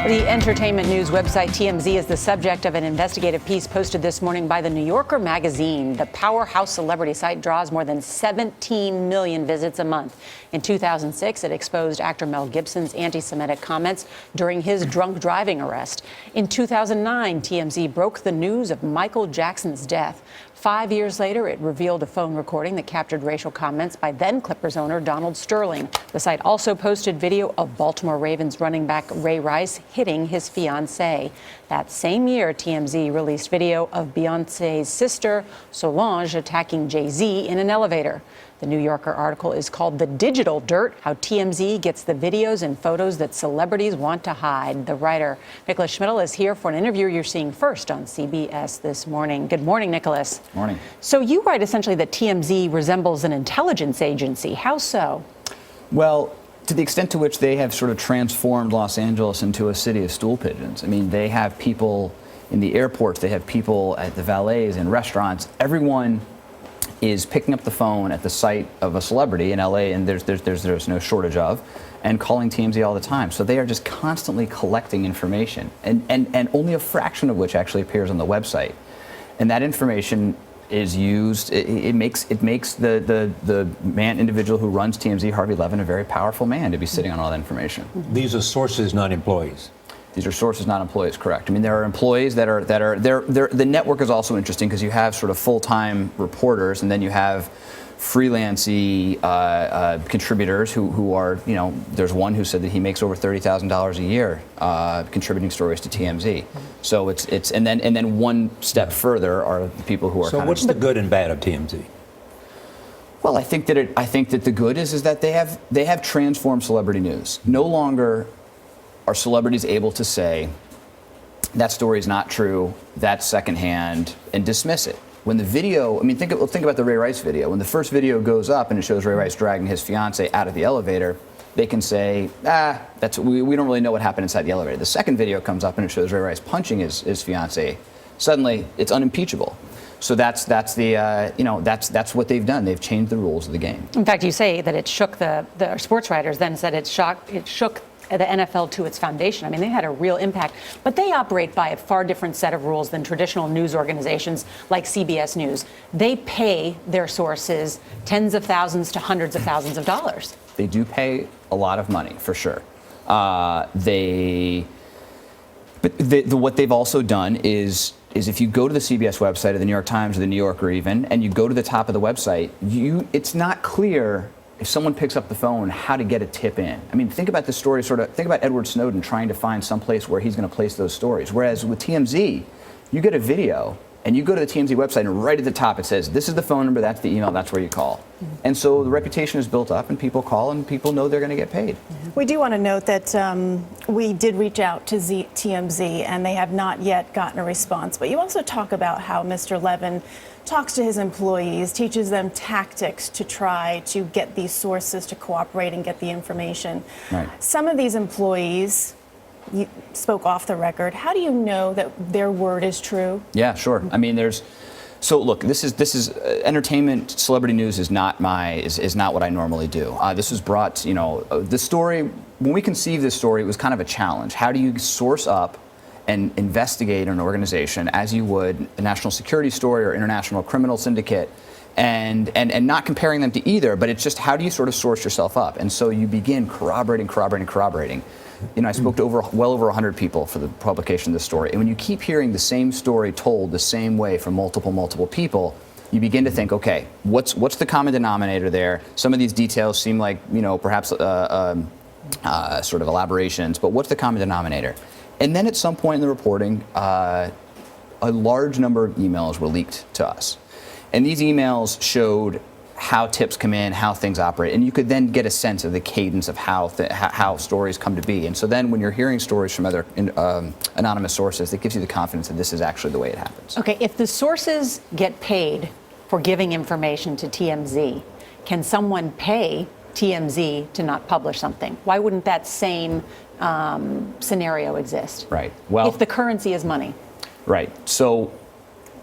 The entertainment news website TMZ is the subject of an investigative piece posted this morning by the New Yorker magazine. The powerhouse celebrity site draws more than 17 million visits a month. In 2006, it exposed actor Mel Gibson's anti-Semitic comments during his drunk driving arrest. In 2009, TMZ broke the news of Michael Jackson's death. 5 years later, it revealed a phone recording that captured racial comments by then Clippers owner Donald Sterling. The site also posted video of Baltimore Ravens running back Ray Rice hitting his fiancée. That same year, TMZ released video of Beyoncé's sister, Solange, attacking Jay-Z in an elevator. The New Yorker article is called "The Digital Dirt: How TMZ Gets the Videos and Photos That Celebrities Want to Hide." The writer, Nicholas Schmidl, is here for an interview you're seeing first on CBS this morning. Good morning, Nicholas. Morning. So you write essentially that TMZ resembles an intelligence agency. How so? Well, to the extent to which they have sort of transformed Los Angeles into a city of stool pigeons. I mean, they have people in the airports, they have people at the valets and restaurants. Everyone is picking up the phone at the site of a celebrity in LA, and there's no shortage of, and calling TMZ all the time. So they are just constantly collecting information, and only a fraction of which actually appears on the website. And that information is used. It makes the individual who runs TMZ, Harvey Levin, a very powerful man to be sitting on all that information. These are sources, not employees. These are sources, not employees, correct. I mean, there are employees that are the network is also interesting because you have sort of full-time reporters, and then you have freelancey contributors who are, you know, there's one who said that he makes over $30,000 a year contributing stories to TMZ. So it's and then one step further are the people who are. So what's the good and bad of TMZ? Well, I think that the good is that they have transformed celebrity news. No longer are celebrities able to say that story is not true, that's secondhand, and dismiss it. When the video, I mean, think about the Ray Rice video. When the first video goes up and it shows Ray Rice dragging his fiancée out of the elevator, they can say, we don't really know what happened inside the elevator. The second video comes up and it shows Ray Rice punching his fiancée. Suddenly, it's unimpeachable. So that's what they've done. They've changed the rules of the game. In fact, you say that it shook the sports writers then said it shook the NFL to its foundation. I mean, they had a real impact, but they operate by a far different set of rules than traditional news organizations like CBS News. They pay their sources tens of thousands to hundreds of thousands of dollars. They do pay a lot of money, for sure. What they've also done is if you go to the CBS website or the New York Times or the New Yorker even, and you go to the top of the website, it's not clear if someone picks up the phone, how to get a tip in. I mean, think about the story, think about Edward Snowden trying to find some place where he's going to place those stories. Whereas with TMZ, you get a video, and you go to the TMZ website, and right at the top it says, this is the phone number, that's the email, that's where you call. Mm-hmm. And so the reputation is built up, and people call, and people know they're going to get paid. Mm-hmm. We do want to note that we did reach out to TMZ, and they have not yet gotten a response. But you also talk about how Mr. Levin talks to his employees, teaches them tactics to try to get these sources to cooperate and get the information. Right. Some of these employees, you spoke off the record. How do you know that their word is true? Yeah, sure. I mean, so look, this is entertainment, celebrity news is not what I normally do. This was brought, the story, when we conceived this story, it was kind of a challenge. How do you source up and investigate an organization as you would a national security story or international criminal syndicate, and not comparing them to either, but it's just how do you sort of source yourself up? And so you begin corroborating. I spoke to well over 100 people for the publication of this story, and when you keep hearing the same story told the same way from multiple people, you begin to think, okay, what's the common denominator there? Some of these details seem like, perhaps sort of elaborations, but what's the common denominator? And then at some point in the reporting, a large number of emails were leaked to us. And these emails showed how tips come in, how things operate, and you could then get a sense of the cadence of how stories come to be. And so then when you're hearing stories from other anonymous sources, it gives you the confidence that this is actually the way it happens. Okay, if the sources get paid for giving information to TMZ, can someone pay TMZ to not publish something? Why wouldn't that same scenario exist? Right. Well, if the currency is money. Right. So,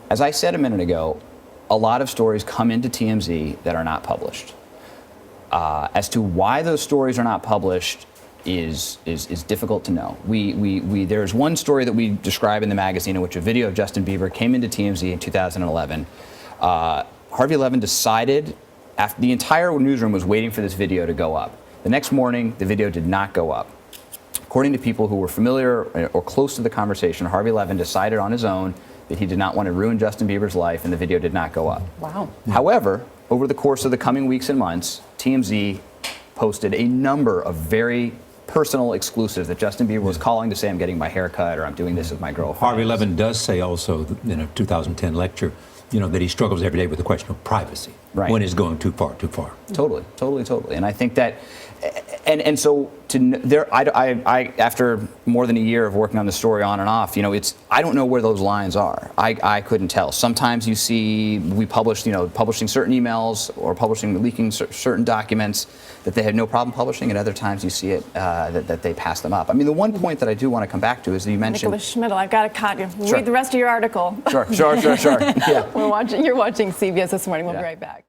as I said a minute ago, a lot of stories come into TMZ that are not published. As to why those stories are not published, is difficult to know. There's one story that we describe in the magazine in which a video of Justin Bieber came into TMZ in 2011. Harvey Levin decided, after the entire newsroom was waiting for this video to go up. The next morning, the video did not go up. According to people who were familiar or close to the conversation, Harvey Levin decided on his own that he did not want to ruin Justin Bieber's life, and the video did not go up. Wow. However, over the course of the coming weeks and months, TMZ posted a number of very personal exclusives that Justin Bieber was calling to say, I'm getting my hair cut, or I'm doing this with my girlfriend. Harvey Levin does say also in a 2010 lecture, that he struggles every day with the question of privacy. Right. When it's going too far, too far. Totally. And I think that, and so I after more than a year of working on the story on and off, I don't know where those lines are. I couldn't tell. Sometimes you see we publishing certain emails or leaking certain documents that they had no problem publishing, and other times you see it that they pass them up. I mean, the one point that I do want to come back to is that you mentioned Nicholas Schmidl, I've got to cut you. Sure. Read the rest of your article. Sure. Yeah. You're watching CBS This Morning. We'll be right back.